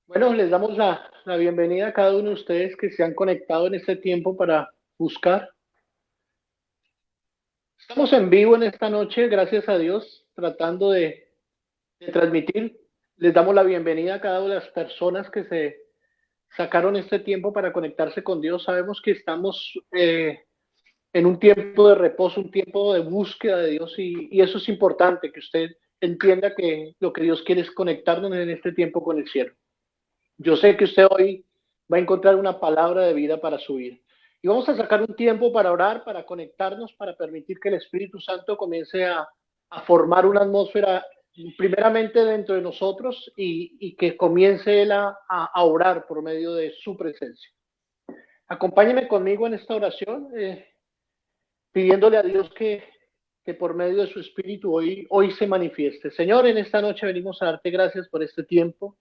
Bueno, les damos la bienvenida a cada uno de ustedes que se han conectado en este tiempo para buscar. Estamos en vivo en esta noche, gracias a Dios, tratando de transmitir. Les damos la bienvenida a cada una de las personas que se sacaron este tiempo para conectarse con Dios. Sabemos que estamos en un tiempo de reposo, un tiempo de búsqueda de Dios y eso es importante, que usted entienda que lo que Dios quiere es conectarnos en este tiempo con el cielo. Yo sé que usted hoy va a encontrar una palabra de vida para su vida. Y vamos a sacar un tiempo para orar, para conectarnos, para permitir que el Espíritu Santo comience a formar una atmósfera primeramente dentro de nosotros y que comience él a orar por medio de su presencia. Acompáñeme conmigo en esta oración, pidiéndole a Dios que por medio de su Espíritu hoy se manifieste. Señor, en esta noche venimos a darte gracias por este tiempo.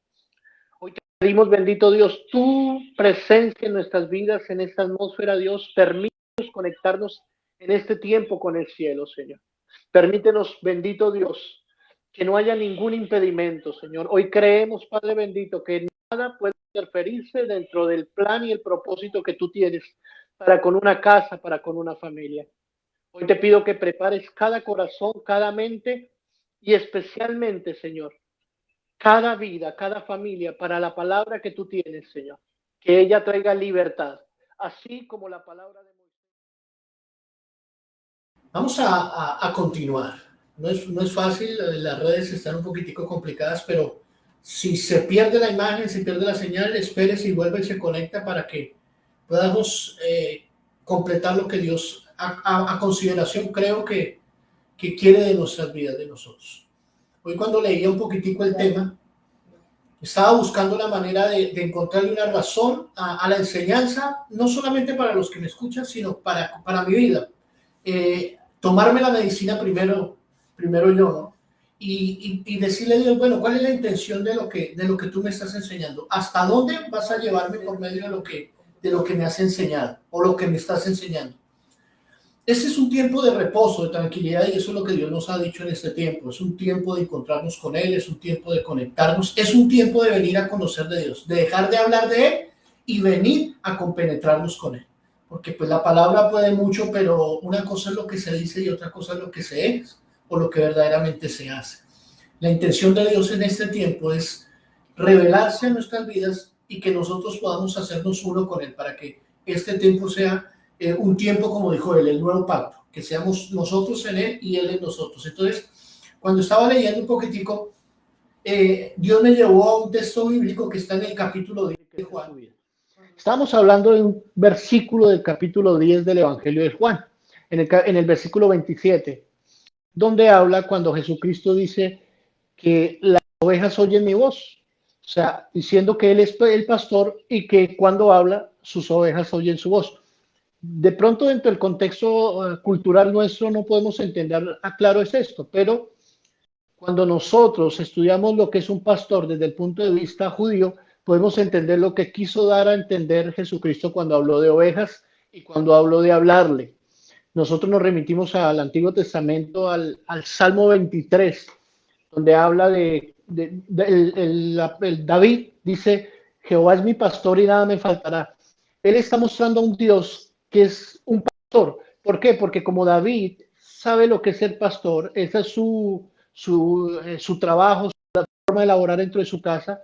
Hoy te pedimos, bendito Dios, tu presencia en nuestras vidas, en esta atmósfera, Dios, permítenos conectarnos en este tiempo con el cielo, Señor. Permítenos, bendito Dios, que no haya ningún impedimento, Señor. Hoy creemos, Padre bendito, que nada puede interferirse dentro del plan y el propósito que tú tienes para con una casa, para con una familia. Hoy te pido que prepares cada corazón, cada mente y especialmente, Señor, cada vida, cada familia para la palabra que tú tienes, Señor. Que ella traiga libertad, así como la palabra de Moisés. Vamos a continuar. No es fácil, las redes están un poquitico complicadas, pero si se pierde la imagen, si pierde la señal, espere si vuelve y se conecta para que podamos completar lo que Dios a consideración creo que quiere de nuestras vidas, de nosotros. Hoy cuando leía un poquitico el tema, estaba buscando la manera de encontrarle una razón a la enseñanza, no solamente para los que me escuchan, sino para mi vida. Tomarme la medicina primero yo, ¿no? Y decirle a Dios, bueno, ¿cuál es la intención de lo que tú me estás enseñando? ¿Hasta dónde vas a llevarme por medio de lo que me has enseñado o lo que me estás enseñando? Este es un tiempo de reposo, de tranquilidad, y eso es lo que Dios nos ha dicho en este tiempo. Es un tiempo de encontrarnos con Él, es un tiempo de conectarnos, es un tiempo de venir a conocer de Dios, de dejar de hablar de Él y venir a compenetrarnos con Él. Porque pues la palabra puede mucho, pero una cosa es lo que se dice y otra cosa es lo que se es o lo que verdaderamente se hace. La intención de Dios en este tiempo es revelarse en nuestras vidas y que nosotros podamos hacernos uno con Él para que este tiempo sea un tiempo, como dijo él, el nuevo pacto, que seamos nosotros en Él y Él en nosotros. Entonces, cuando estaba leyendo un poquitico, Dios me llevó a un texto bíblico que está en el capítulo 10 de Juan. Estamos hablando de un versículo del capítulo 10 del Evangelio de Juan, en el versículo 27, donde habla cuando Jesucristo dice que las ovejas oyen mi voz. O sea, diciendo que Él es el pastor y que cuando habla, sus ovejas oyen su voz. De pronto, dentro del contexto cultural nuestro, no podemos entender claro es esto, pero cuando nosotros estudiamos lo que es un pastor desde el punto de vista judío, podemos entender lo que quiso dar a entender Jesucristo cuando habló de ovejas y cuando habló de hablarle. Nosotros nos remitimos al Antiguo Testamento, al Salmo 23, donde habla el David dice, Jehová es mi pastor y nada me faltará. Él está mostrando a un Dios que es un pastor. ¿Por qué? Porque como David sabe lo que es ser pastor, ese es su trabajo, su forma de laborar dentro de su casa.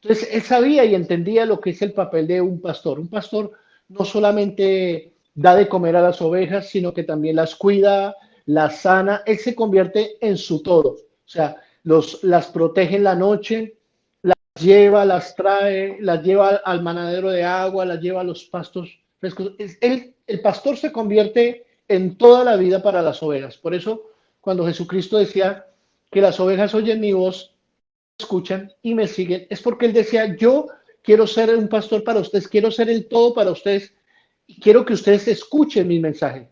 Entonces, él sabía y entendía lo que es el papel de un pastor. Un pastor no solamente da de comer a las ovejas, sino que también las cuida, las sana. Él se convierte en su todo. O sea, las protege en la noche, las lleva, las trae, las lleva al manadero de agua, las lleva a los pastos frescos. El pastor se convierte en toda la vida para las ovejas. Por eso, cuando Jesucristo decía que las ovejas oyen mi voz, escuchan y me siguen, es porque él decía, yo quiero ser un pastor para ustedes, quiero ser el todo para ustedes y quiero que ustedes escuchen mi mensaje.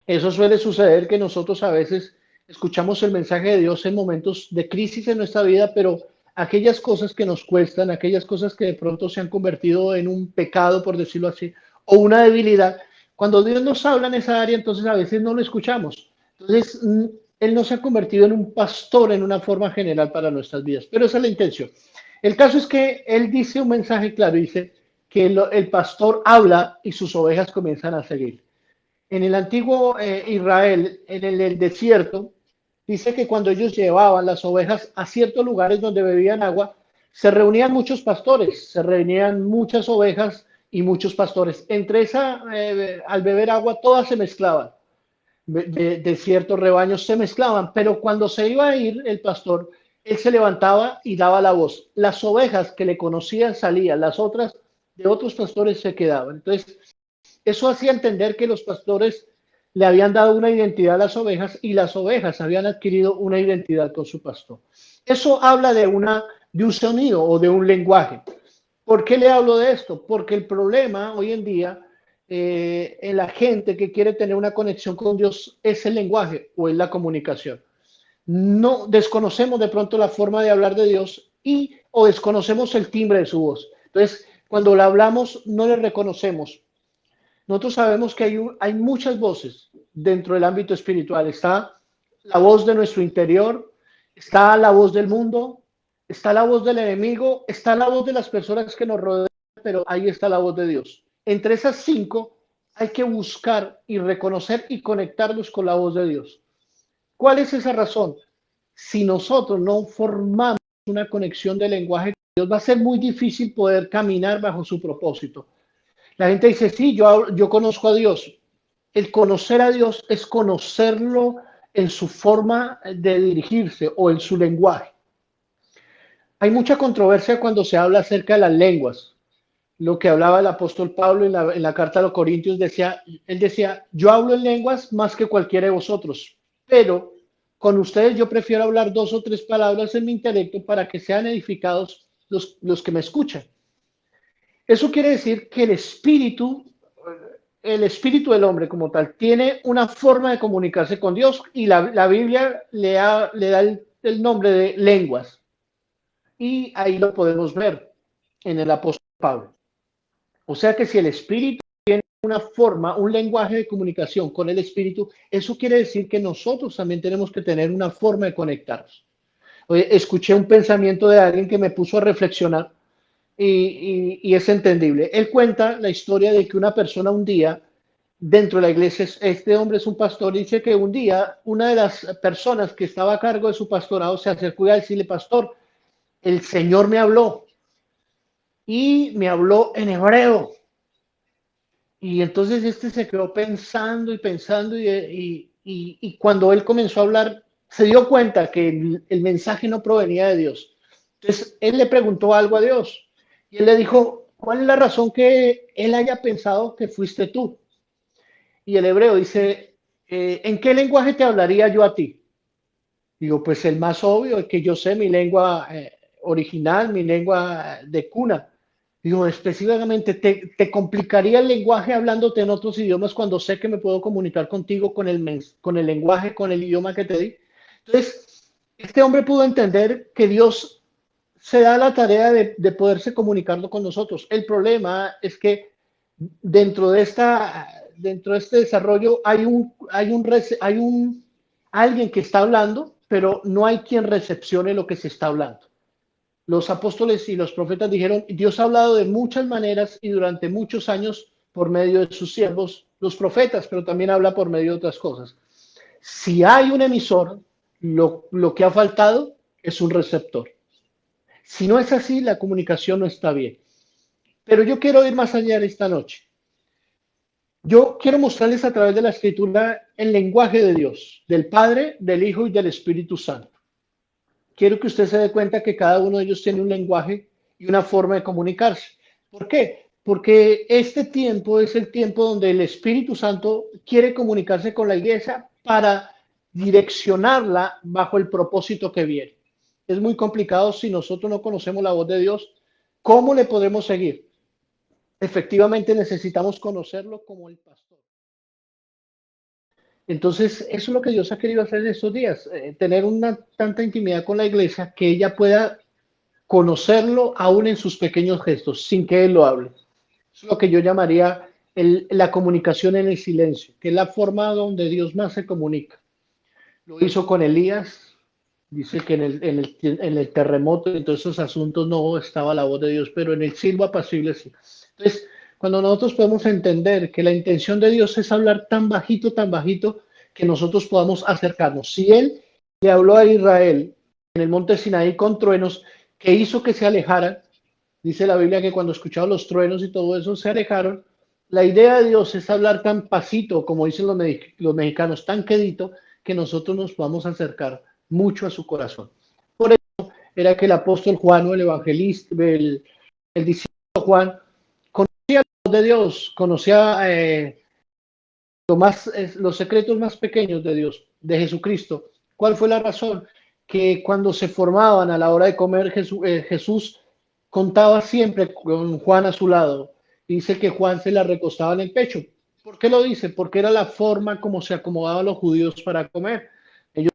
Eso suele suceder que nosotros a veces escuchamos el mensaje de Dios en momentos de crisis en nuestra vida, pero aquellas cosas que nos cuestan, aquellas cosas que de pronto se han convertido en un pecado, por decirlo así, o una debilidad, cuando Dios nos habla en esa área, entonces a veces no lo escuchamos. Entonces, Él no se ha convertido en un pastor en una forma general para nuestras vidas, pero esa es la intención. El caso es que él dice un mensaje claro, dice que el pastor habla y sus ovejas comienzan a seguir. En el antiguo Israel, en el desierto, dice que cuando ellos llevaban las ovejas a ciertos lugares donde bebían agua, se reunían muchos pastores, se reunían muchas ovejas y muchos pastores. Entre esa, al beber agua, todas se mezclaban. De ciertos rebaños se mezclaban, pero cuando se iba a ir el pastor, él se levantaba y daba la voz. Las ovejas que le conocían salían, las otras de otros pastores se quedaban. Entonces, eso hacía entender que los pastores le habían dado una identidad a las ovejas y las ovejas habían adquirido una identidad con su pastor. Eso habla de un sonido o de un lenguaje. ¿Por qué le hablo de esto? Porque el problema hoy en día en la gente que quiere tener una conexión con Dios es el lenguaje o es la comunicación. No desconocemos de pronto la forma de hablar de Dios y o desconocemos el timbre de su voz. Entonces, cuando la hablamos, no le reconocemos. Nosotros sabemos que hay muchas voces dentro del ámbito espiritual. Está la voz de nuestro interior, está la voz del mundo, está la voz del enemigo, está la voz de las personas que nos rodean, pero ahí está la voz de Dios. Entre esas cinco hay que buscar y reconocer y conectarlos con la voz de Dios. ¿Cuál es esa razón? Si nosotros no formamos una conexión de lenguaje con Dios, va a ser muy difícil poder caminar bajo su propósito. La gente dice, sí, yo conozco a Dios. El conocer a Dios es conocerlo en su forma de dirigirse o en su lenguaje. Hay mucha controversia cuando se habla acerca de las lenguas. Lo que hablaba el apóstol Pablo en la carta a los Corintios, él decía, yo hablo en lenguas más que cualquiera de vosotros, pero con ustedes yo prefiero hablar 2 o 3 palabras en mi intelecto para que sean edificados los que me escuchan. Eso quiere decir que el espíritu del hombre como tal tiene una forma de comunicarse con Dios y la Biblia le da el nombre de lenguas. Y ahí lo podemos ver en el apóstol Pablo. O sea que si el espíritu tiene una forma, un lenguaje de comunicación con el espíritu, eso quiere decir que nosotros también tenemos que tener una forma de conectarnos. Escuché un pensamiento de alguien que me puso a reflexionar y es entendible. Él cuenta la historia de que una persona un día dentro de la iglesia, este hombre es un pastor, dice que un día una de las personas que estaba a cargo de su pastorado se acercó a decirle, pastor, el Señor me habló y me habló en hebreo. Y entonces este se quedó pensando y pensando y cuando él comenzó a hablar, se dio cuenta que el mensaje no provenía de Dios. Entonces él le preguntó algo a Dios y él le dijo, ¿cuál es la razón que él haya pensado que fuiste tú? Y el hebreo dice, ¿en qué lenguaje te hablaría yo a ti? Digo, pues el más obvio es que yo sé mi lengua original, mi lengua de cuna. Digo, específicamente, ¿te complicaría el lenguaje hablándote en otros idiomas cuando sé que me puedo comunicar contigo con el lenguaje, con el idioma que te di? Entonces, este hombre pudo entender que Dios se da la tarea de poderse comunicarlo con nosotros. El problema es que dentro de dentro de este desarrollo hay un alguien que está hablando, pero no hay quien recepcione lo que se está hablando. Los apóstoles y los profetas dijeron, Dios ha hablado de muchas maneras y durante muchos años por medio de sus siervos, los profetas, pero también habla por medio de otras cosas. Si hay un emisor, lo que ha faltado es un receptor. Si no es así, la comunicación no está bien. Pero yo quiero ir más allá de esta noche. Yo quiero mostrarles a través de la escritura el lenguaje de Dios, del Padre, del Hijo y del Espíritu Santo. Quiero que usted se dé cuenta que cada uno de ellos tiene un lenguaje y una forma de comunicarse. ¿Por qué? Porque este tiempo es el tiempo donde el Espíritu Santo quiere comunicarse con la iglesia para direccionarla bajo el propósito que viene. Es muy complicado si nosotros no conocemos la voz de Dios. ¿Cómo le podemos seguir? Efectivamente necesitamos conocerlo como el pastor. Entonces, eso es lo que Dios ha querido hacer en estos días, tener una tanta intimidad con la iglesia que ella pueda conocerlo aún en sus pequeños gestos, sin que Él lo hable. Eso es lo que yo llamaría la comunicación en el silencio, que es la forma donde Dios más se comunica. Lo hizo con Elías, Dice que en el terremoto y en todos esos asuntos no estaba la voz de Dios, pero en el silbo apacible sí. Entonces, cuando nosotros podemos entender que la intención de Dios es hablar tan bajito, que nosotros podamos acercarnos. Si Él le habló a Israel en el monte Sinaí con truenos, que hizo que se alejaran, dice la Biblia que cuando escucharon los truenos y todo eso se alejaron. La idea de Dios es hablar tan pasito, como dicen los mexicanos, tan quedito, que nosotros nos podamos acercar mucho a su corazón. Por eso era que el apóstol Juan o el evangelista, el discípulo Juan, conocía la voz de Dios, conocía los secretos más pequeños de Dios, de Jesucristo. ¿Cuál fue la razón? Que cuando se formaban a la hora de comer, Jesús contaba siempre con Juan a su lado. Dice que Juan se la recostaba en el pecho. ¿Por qué lo dice? Porque era la forma como se acomodaban los judíos para comer. Ellos,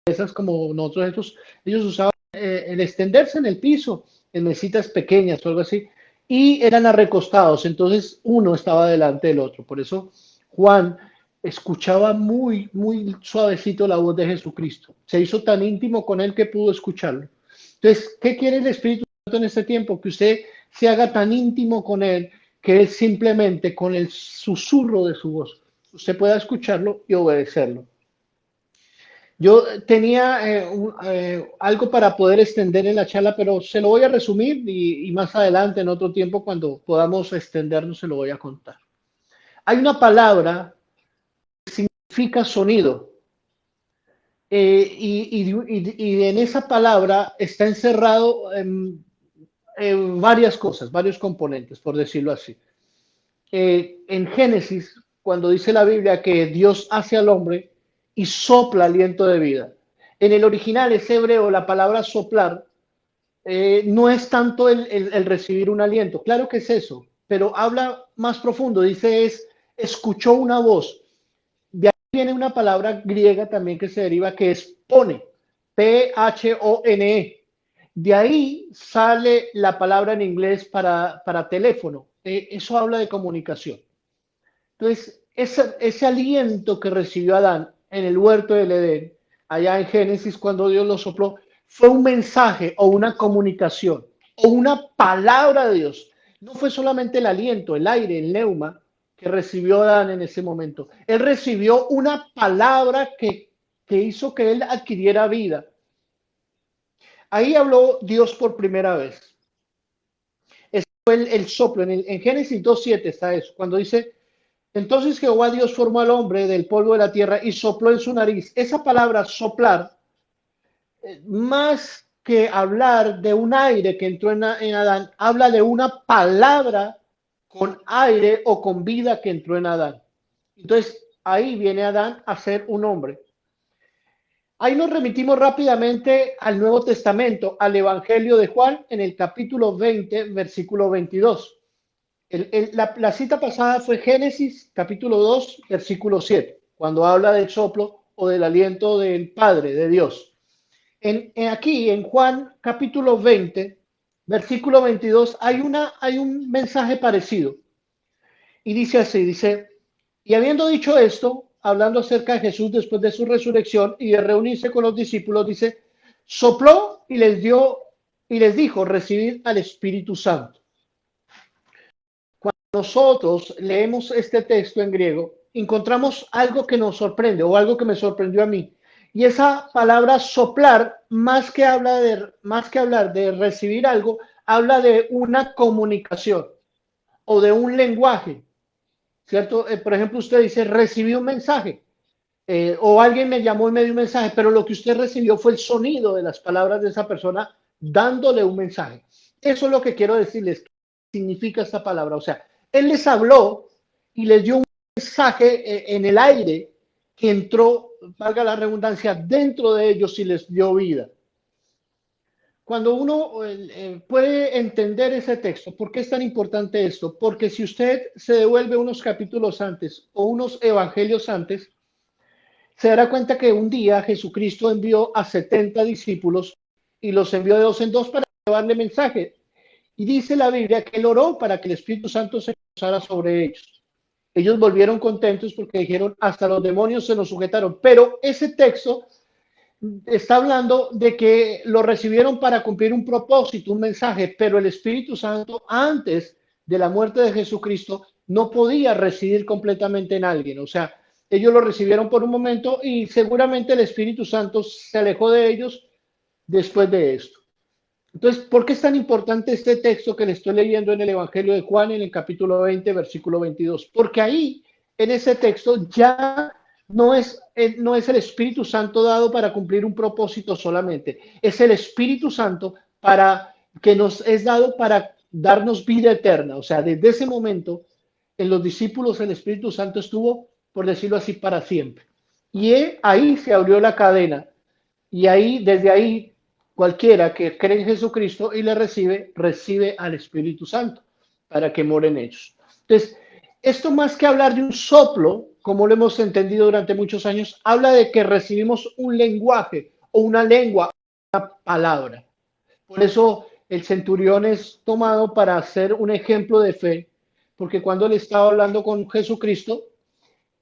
esas como nosotros, ellos usaban el extenderse en el piso, en mesitas pequeñas o algo así, y eran arrecostados. Entonces uno estaba delante del otro. Por eso Juan escuchaba muy suavecito la voz de Jesucristo. Se hizo tan íntimo con él que pudo escucharlo. Entonces, ¿qué quiere el Espíritu Santo en este tiempo? Que usted se haga tan íntimo con él que él simplemente con el susurro de su voz, usted pueda escucharlo y obedecerlo. Yo tenía algo para poder extender en la charla, pero se lo voy a resumir y más adelante, en otro tiempo, cuando podamos extendernos, se lo voy a contar. Hay una palabra que significa sonido. Y en esa palabra está encerrado varias cosas, varios componentes, por decirlo así. En Génesis, cuando dice la Biblia que Dios hace al hombre y sopla aliento de vida. En el original es hebreo, la palabra soplar no es tanto el recibir un aliento, claro que es eso, pero habla más profundo, dice escuchó una voz. De ahí viene una palabra griega también que se deriva que es pone, P-H-O-N-E. De ahí sale la palabra en inglés para teléfono. Eso habla de comunicación. Entonces, ese aliento que recibió Adán en el huerto del Edén, allá en Génesis, cuando Dios lo sopló, fue un mensaje o una comunicación o una palabra de Dios. No fue solamente el aliento, el aire, el neuma que recibió Adán en ese momento. Él recibió una palabra que hizo que él adquiriera vida. Ahí habló Dios por primera vez. Ese fue el soplo. En Génesis 2.7 está eso. Cuando dice, entonces Jehová Dios formó al hombre del polvo de la tierra y sopló en su nariz. Esa palabra soplar, más que hablar de un aire que entró en Adán, habla de una palabra con aire o con vida que entró en Adán. Entonces, ahí viene Adán a ser un hombre. Ahí nos remitimos rápidamente al Nuevo Testamento, al Evangelio de Juan, en el capítulo 20, versículo 22. La cita pasada fue Génesis, capítulo 2, versículo 7, cuando habla del soplo o del aliento del Padre, de Dios. Aquí, en Juan, capítulo 20, versículo 22, hay un mensaje parecido. Y dice así, dice, y habiendo dicho esto, hablando acerca de Jesús después de su resurrección y de reunirse con los discípulos, dice, sopló y les dio y les dijo, recibid al Espíritu Santo. Cuando nosotros leemos este texto en griego, encontramos algo que nos sorprende o algo que me sorprendió a mí. Y esa palabra soplar, más que hablar de recibir algo, habla de una comunicación o de un lenguaje. ¿Cierto? Por ejemplo, usted dice, recibí un mensaje, o alguien me llamó y me dio un mensaje, pero lo que usted recibió fue el sonido de las palabras de esa persona dándole un mensaje. Eso es lo que quiero decirles, ¿qué significa esta palabra? O sea, él les habló y les dio un mensaje en el aire que entró, valga la redundancia, dentro de ellos y les dio vida. Cuando uno puede entender ese texto, ¿por qué es tan importante esto? Porque si usted se devuelve unos capítulos antes o unos evangelios antes, se dará cuenta que un día Jesucristo envió a 70 discípulos y los envió de dos en dos para llevarle mensaje. Y dice la Biblia que él oró para que el Espíritu Santo se posara sobre ellos. Ellos volvieron contentos porque dijeron, hasta los demonios se nos sujetaron. Pero ese texto está hablando de que lo recibieron para cumplir un propósito, un mensaje, pero el Espíritu Santo antes de la muerte de Jesucristo no podía residir completamente en alguien. O sea, ellos lo recibieron por un momento y seguramente el Espíritu Santo se alejó de ellos después de esto. Entonces, ¿por qué es tan importante este texto que le estoy leyendo en el Evangelio de Juan, en el capítulo 20, versículo 22? Porque ahí, en ese texto, ya no es el Espíritu Santo dado para cumplir un propósito solamente, es el Espíritu Santo para que nos es dado para darnos vida eterna. O sea, desde ese momento, en los discípulos el Espíritu Santo estuvo, por decirlo así, para siempre. Y ahí se abrió la cadena. Y ahí, desde ahí, cualquiera que cree en Jesucristo y le recibe, recibe al Espíritu Santo para que more en ellos. Entonces, esto más que hablar de un soplo, como lo hemos entendido durante muchos años, habla de que recibimos un lenguaje o una lengua, una palabra. Por eso el centurión es tomado para ser un ejemplo de fe, porque cuando él estaba hablando con Jesucristo,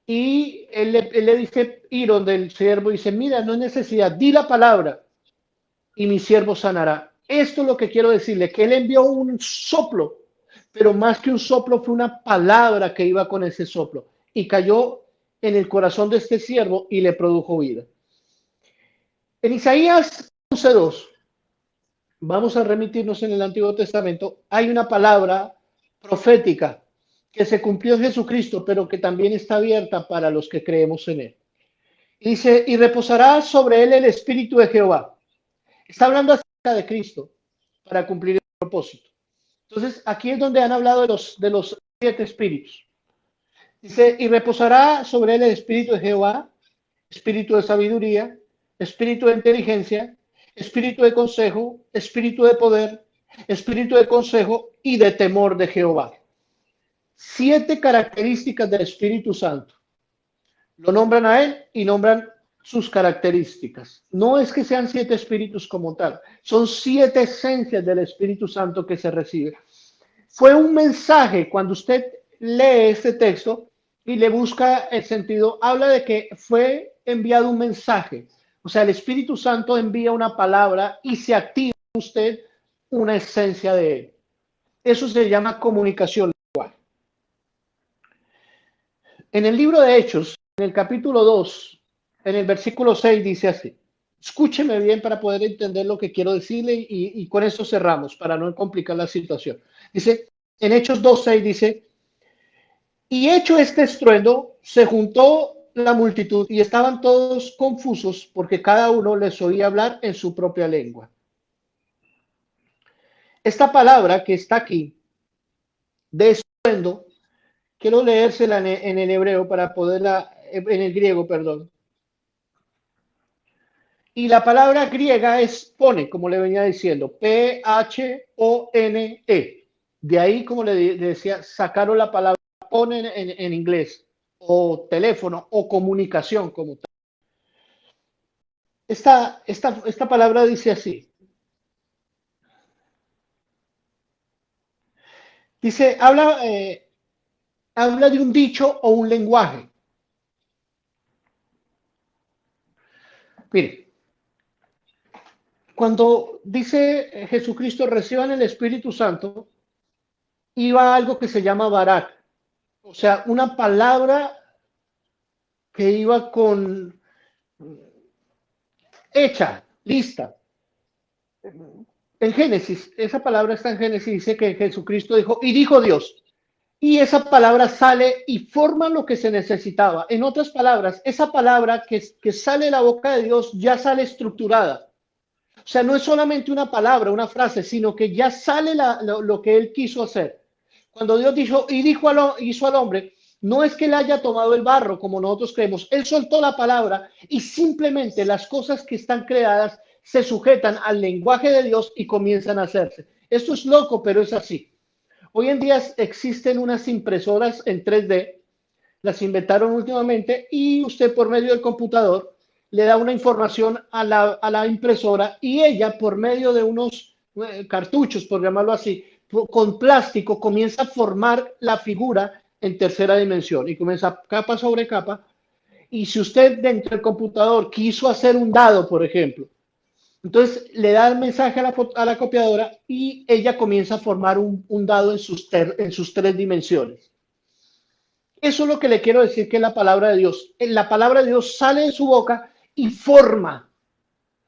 y él le dice, ir donde el siervo dice, mira, no es necesidad, di la palabra y mi siervo sanará. Esto es lo que quiero decirle, que él envió un soplo, pero más que un soplo fue una palabra que iba con ese soplo y cayó en el corazón de este siervo y le produjo vida. En Isaías 11:2, vamos a remitirnos en el Antiguo Testamento, hay una palabra profética que se cumplió en Jesucristo, pero que también está abierta para los que creemos en él. Y dice, y reposará sobre él el Espíritu de Jehová. Está hablando acerca de Cristo para cumplir el propósito. Entonces, aquí es donde han hablado de los 7 espíritus. Dice, y reposará sobre él el Espíritu de Jehová, Espíritu de sabiduría, Espíritu de inteligencia, Espíritu de consejo, Espíritu de poder, Espíritu de consejo y de temor de Jehová. 7 características del Espíritu Santo. Lo nombran a él y nombran sus características. No es que sean 7 espíritus como tal, son 7 esencias del Espíritu Santo que se recibe. Fue un mensaje, cuando usted lee este texto y le busca el sentido, habla de que fue enviado un mensaje. O sea, el Espíritu Santo envía una palabra y se activa en usted una esencia de él. Eso se llama comunicación lenguaje. En el libro de Hechos, en el capítulo 2, en el versículo 6 dice así. Escúcheme bien para poder entender lo que quiero decirle y con esto cerramos para no complicar la situación. Dice, en Hechos 2:6 dice, y hecho este estruendo, se juntó la multitud y estaban todos confusos porque cada uno les oía hablar en su propia lengua. Esta palabra que está aquí, de estruendo, quiero leérsela en el hebreo para poderla, en el griego, perdón. Y la palabra griega es pone, como le venía diciendo, P-H-O-N-E. De ahí, como le decía, sacaron la palabra pone en inglés, o teléfono, o comunicación como tal. Esta palabra dice así. Dice, habla de un dicho o un lenguaje. Mire, cuando dice Jesucristo reciban el Espíritu Santo, iba algo que se llama barak, o sea, una palabra que iba con hecha, lista. En Génesis, esa palabra está en Génesis, dice que Jesucristo dijo, y dijo Dios, y esa palabra sale y forma lo que se necesitaba. En otras palabras, esa palabra que sale de la boca de Dios ya sale estructurada. O sea, no es solamente una palabra, una frase, sino que ya sale lo que él quiso hacer. Cuando Dios dijo, y hizo al hombre, no es que él haya tomado el barro como nosotros creemos, él soltó la palabra y simplemente las cosas que están creadas se sujetan al lenguaje de Dios y comienzan a hacerse. Esto es loco, pero es así. Hoy en día existen unas impresoras en 3D, las inventaron últimamente y usted por medio del computador le da una información a la impresora y ella por medio de unos cartuchos, por llamarlo así, con plástico comienza a formar la figura en tercera dimensión y comienza capa sobre capa Y si usted dentro del computador quiso hacer un dado, por ejemplo, entonces le da el mensaje a la copiadora y ella comienza a formar un dado en sus tres dimensiones. Eso es lo que le quiero decir que es la palabra de Dios. La palabra de Dios sale de su boca y forma.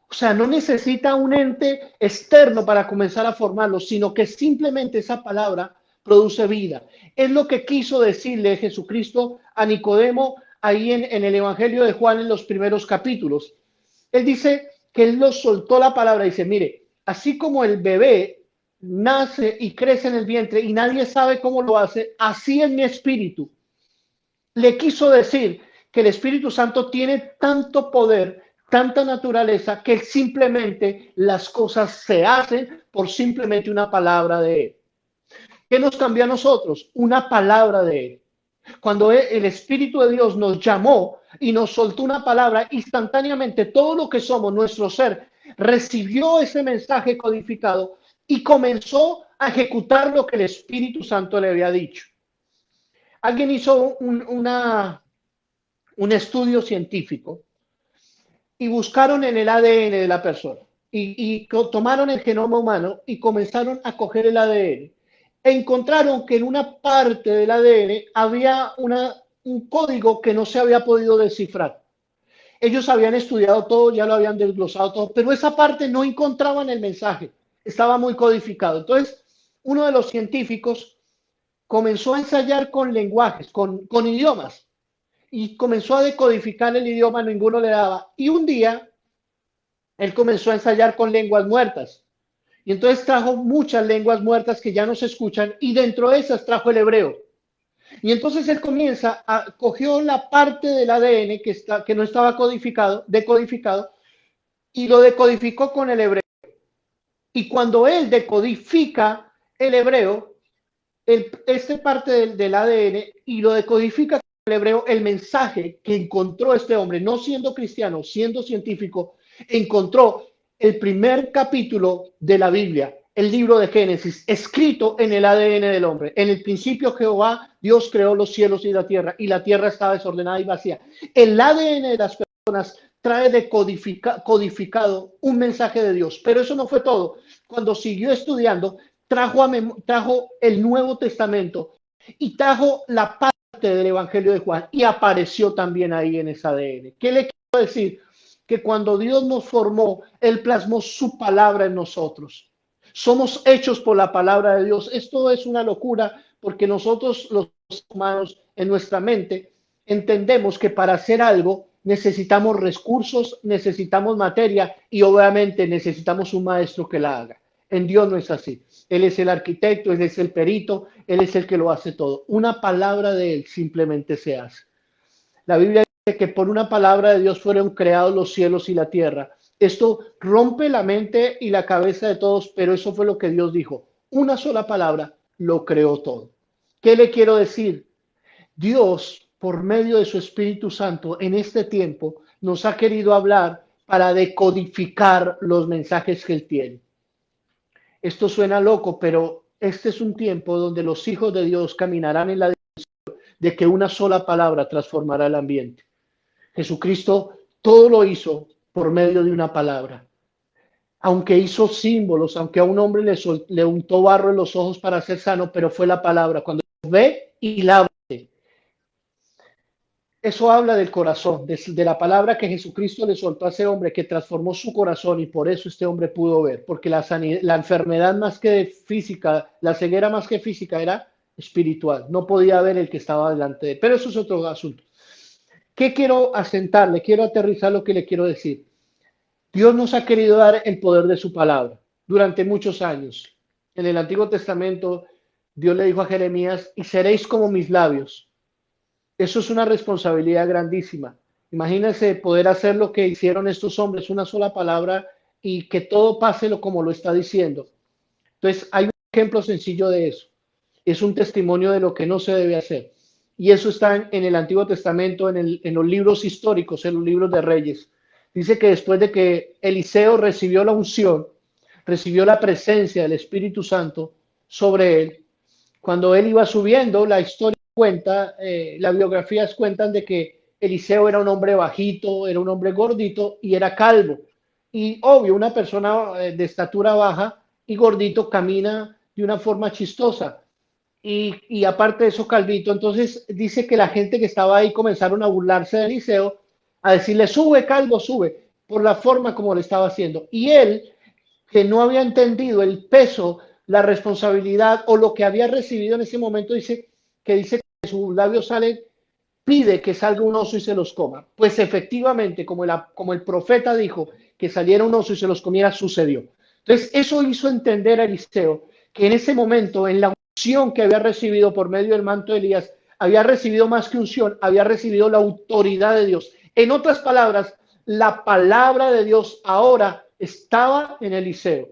O sea, no necesita un ente externo para comenzar a formarlo, sino que simplemente esa palabra produce vida. Es lo que quiso decirle Jesucristo a Nicodemo ahí en el Evangelio de Juan en los primeros capítulos. Él dice que él lo soltó la palabra y dice, mire, así como el bebé nace y crece en el vientre y nadie sabe cómo lo hace, así en mi espíritu. Le quiso decir que el Espíritu Santo tiene tanto poder, tanta naturaleza, que simplemente las cosas se hacen por simplemente una palabra de Él. ¿Qué nos cambió a nosotros? Una palabra de Él. Cuando el Espíritu de Dios nos llamó y nos soltó una palabra, instantáneamente todo lo que somos, nuestro ser, recibió ese mensaje codificado y comenzó a ejecutar lo que el Espíritu Santo le había dicho. Alguien hizo un estudio científico y buscaron en el ADN de la persona y tomaron el genoma humano y comenzaron a coger el ADN. Encontraron que en una parte del ADN había un código que no se había podido descifrar. Ellos habían estudiado todo, ya lo habían desglosado todo, pero esa parte no encontraban el mensaje, estaba muy codificado. Entonces, uno de los científicos comenzó a ensayar con lenguajes, con idiomas, y comenzó a decodificar el idioma, ninguno le daba. Y un día, él comenzó a ensayar con lenguas muertas. Y entonces trajo muchas lenguas muertas que ya no se escuchan, y dentro de esas trajo el hebreo. Y entonces él cogió la parte del ADN que no estaba decodificado, y lo decodificó con el hebreo. Y cuando él decodifica el hebreo, esta parte del ADN y lo decodifica con el hebreo, el mensaje que encontró este hombre, no siendo cristiano, siendo científico, encontró el primer capítulo de la Biblia, el libro de Génesis, escrito en el ADN del hombre. En el principio Jehová, Dios creó los cielos y la tierra estaba desordenada y vacía. El ADN de las personas trae codificado un mensaje de Dios, pero eso no fue todo. Cuando siguió estudiando, trajo el Nuevo Testamento y trajo la parte del Evangelio de Juan y apareció también ahí en ese ADN. ¿Qué le quiero decir? Que cuando Dios nos formó, Él plasmó su palabra en nosotros. Somos hechos por la palabra de Dios. Esto es una locura porque nosotros los humanos en nuestra mente entendemos que para hacer algo necesitamos recursos, necesitamos materia y obviamente necesitamos un maestro que la haga. En Dios no es así. Él es el arquitecto, Él es el perito, Él es el que lo hace todo. Una palabra de Él simplemente se hace. La Biblia dice que por una palabra de Dios fueron creados los cielos y la tierra. Esto rompe la mente y la cabeza de todos, pero eso fue lo que Dios dijo. Una sola palabra lo creó todo. ¿Qué le quiero decir? Dios, por medio de su Espíritu Santo, en este tiempo, nos ha querido hablar para decodificar los mensajes que Él tiene. Esto suena loco, pero este es un tiempo donde los hijos de Dios caminarán en la dirección de que una sola palabra transformará el ambiente. Jesucristo todo lo hizo por medio de una palabra. Aunque hizo símbolos, aunque a un hombre le untó barro en los ojos para ser sano, pero fue la palabra. Cuando ve y lávate. Eso habla del corazón, de la palabra que Jesucristo le soltó a ese hombre, que transformó su corazón y por eso este hombre pudo ver, porque la enfermedad más que física, la ceguera más que física era espiritual, no podía ver el que estaba delante de él, pero eso es otro asunto. ¿Qué quiero asentarle? Quiero aterrizar lo que le quiero decir. Dios nos ha querido dar el poder de su palabra durante muchos años. En el Antiguo Testamento, Dios le dijo a Jeremías, y seréis como mis labios. Eso es una responsabilidad grandísima. Imagínense poder hacer lo que hicieron estos hombres, una sola palabra y que todo pase como lo está diciendo. Entonces, hay un ejemplo sencillo de eso. Es un testimonio de lo que no se debe hacer. Y eso está en el Antiguo Testamento, en los libros históricos, en los libros de Reyes. Dice que después de que Eliseo recibió la unción, recibió la presencia del Espíritu Santo sobre él, cuando él iba subiendo, la historia cuenta, las biografías cuentan de que Eliseo era un hombre bajito, era un hombre gordito y era calvo. Y obvio, una persona de estatura baja y gordito camina de una forma chistosa. Y aparte de eso, calvito, entonces dice que la gente que estaba ahí comenzaron a burlarse de Eliseo, a decirle, sube, calvo, sube, por la forma como le estaba haciendo. Y él, que no había entendido el peso, la responsabilidad o lo que había recibido en ese momento, dice que sus labios salen, pide que salga un oso y se los coma. Pues efectivamente, como el profeta dijo que saliera un oso y se los comiera, sucedió. Entonces, eso hizo entender a Eliseo que en ese momento, en la unción que había recibido por medio del manto de Elías, había recibido más que unción, había recibido la autoridad de Dios. En otras palabras, la palabra de Dios ahora estaba en Eliseo.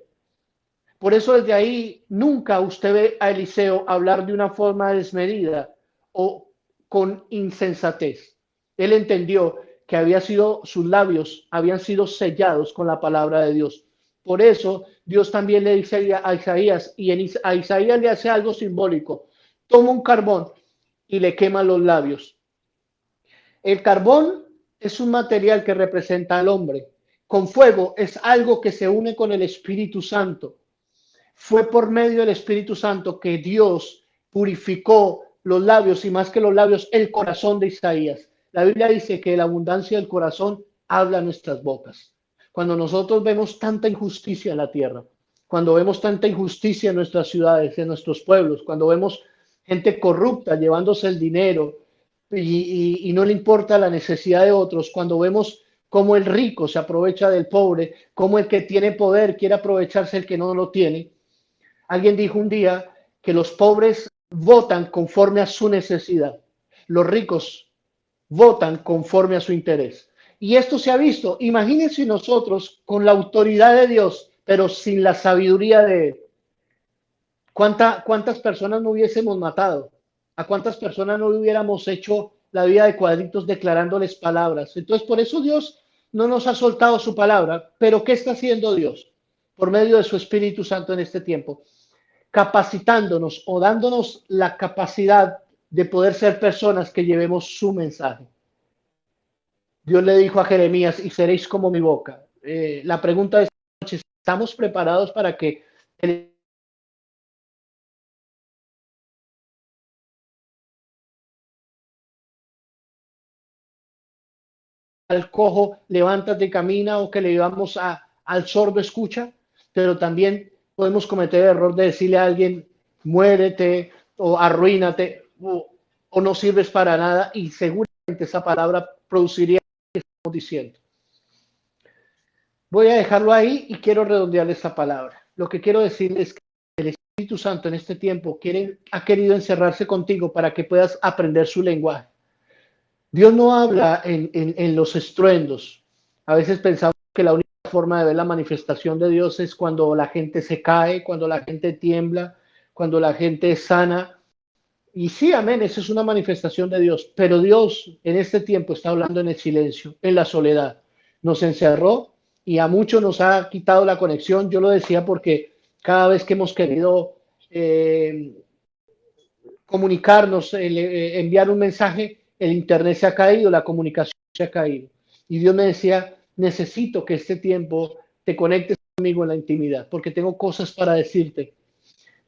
Por eso desde ahí nunca usted ve a Eliseo hablar de una forma desmedida o con insensatez. Él entendió que sus labios habían sido sellados con la palabra de Dios. Por eso Dios también le dice a Isaías, y a Isaías le hace algo simbólico. Toma un carbón y le quema los labios. El carbón es un material que representa al hombre. Con fuego es algo que se une con el Espíritu Santo. Fue por medio del Espíritu Santo que Dios purificó los labios y más que los labios, el corazón de Isaías. La Biblia dice que la abundancia del corazón habla nuestras bocas. Cuando nosotros vemos tanta injusticia en la tierra, cuando vemos tanta injusticia en nuestras ciudades, en nuestros pueblos, cuando vemos gente corrupta llevándose el dinero y no le importa la necesidad de otros, cuando vemos cómo el rico se aprovecha del pobre, cómo el que tiene poder quiere aprovecharse del que no lo tiene. Alguien dijo un día que los pobres votan conforme a su necesidad, los ricos votan conforme a su interés. Y esto se ha visto. Imagínense nosotros con la autoridad de Dios, pero sin la sabiduría de Él. ¿Cuántas personas no hubiésemos matado? ¿A cuántas personas no hubiéramos hecho la vida de cuadritos declarándoles palabras? Entonces, por eso Dios no nos ha soltado su palabra. Pero ¿qué está haciendo Dios? Por medio de su Espíritu Santo en este tiempo, capacitándonos o dándonos la capacidad de poder ser personas que llevemos su mensaje. Dios le dijo a Jeremías, y seréis como mi boca. La pregunta es, ¿estamos preparados para que al cojo levántate y camina, o que le digamos al sordo escucha? Pero también podemos cometer el error de decirle a alguien muérete o arruínate o no sirves para nada, y seguramente esa palabra produciría lo que estamos diciendo. Voy a dejarlo ahí y quiero redondear esta palabra. Lo que quiero decir es que el Espíritu Santo en este tiempo ha querido encerrarse contigo para que puedas aprender su lenguaje. Dios no habla en los estruendos. A veces pensamos que la única forma de ver la manifestación de Dios es cuando la gente se cae, cuando la gente tiembla, cuando la gente es sana. Y sí, amén, esa es una manifestación de Dios. Pero Dios en este tiempo está hablando en el silencio, en la soledad. Nos encerró y a muchos nos ha quitado la conexión. Yo lo decía porque cada vez que hemos querido comunicarnos, enviar un mensaje, el internet se ha caído, la comunicación se ha caído. Y Dios me decía, necesito que este tiempo te conectes conmigo en la intimidad, porque tengo cosas para decirte.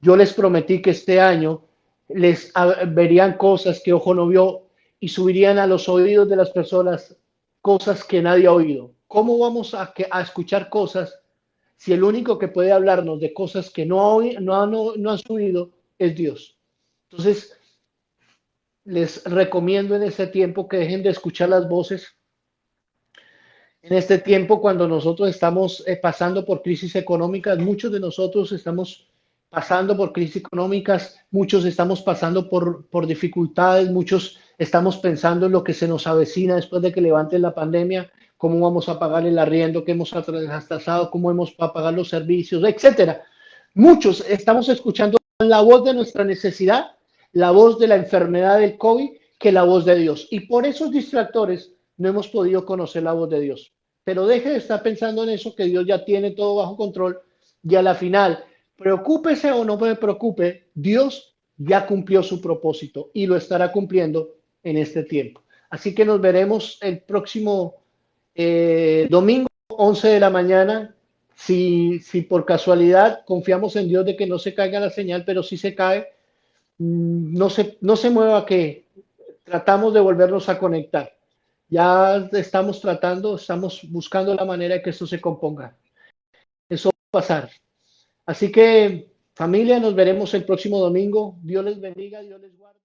Yo les prometí que este año verían cosas que ojo no vio y subirían a los oídos de las personas cosas que nadie ha oído. ¿Cómo vamos a escuchar cosas si el único que puede hablarnos de cosas que no han subido es Dios? Entonces, les recomiendo en este tiempo que dejen de escuchar las voces. En este tiempo, cuando nosotros estamos pasando por crisis económicas, muchos de nosotros estamos pasando por crisis económicas, muchos estamos pasando por dificultades, muchos estamos pensando en lo que se nos avecina después de que levante la pandemia, cómo vamos a pagar el arriendo que hemos atrasado, cómo vamos a pagar los servicios, etcétera. Muchos estamos escuchando la voz de nuestra necesidad, la voz de la enfermedad del COVID, que la voz de Dios. Y por esos distractores no hemos podido conocer la voz de Dios. Pero deje de estar pensando en eso, que Dios ya tiene todo bajo control, y a la final, preocúpese o no me preocupe, Dios ya cumplió su propósito y lo estará cumpliendo en este tiempo. Así que nos veremos el próximo domingo, 11 de la mañana. Si por casualidad confiamos en Dios de que no se caiga la señal, pero si se cae, no se mueva, que tratamos de volvernos a conectar. Ya estamos buscando la manera de que esto se componga. Eso va a pasar. Así que, familia, nos veremos el próximo domingo. Dios les bendiga, Dios les guarde.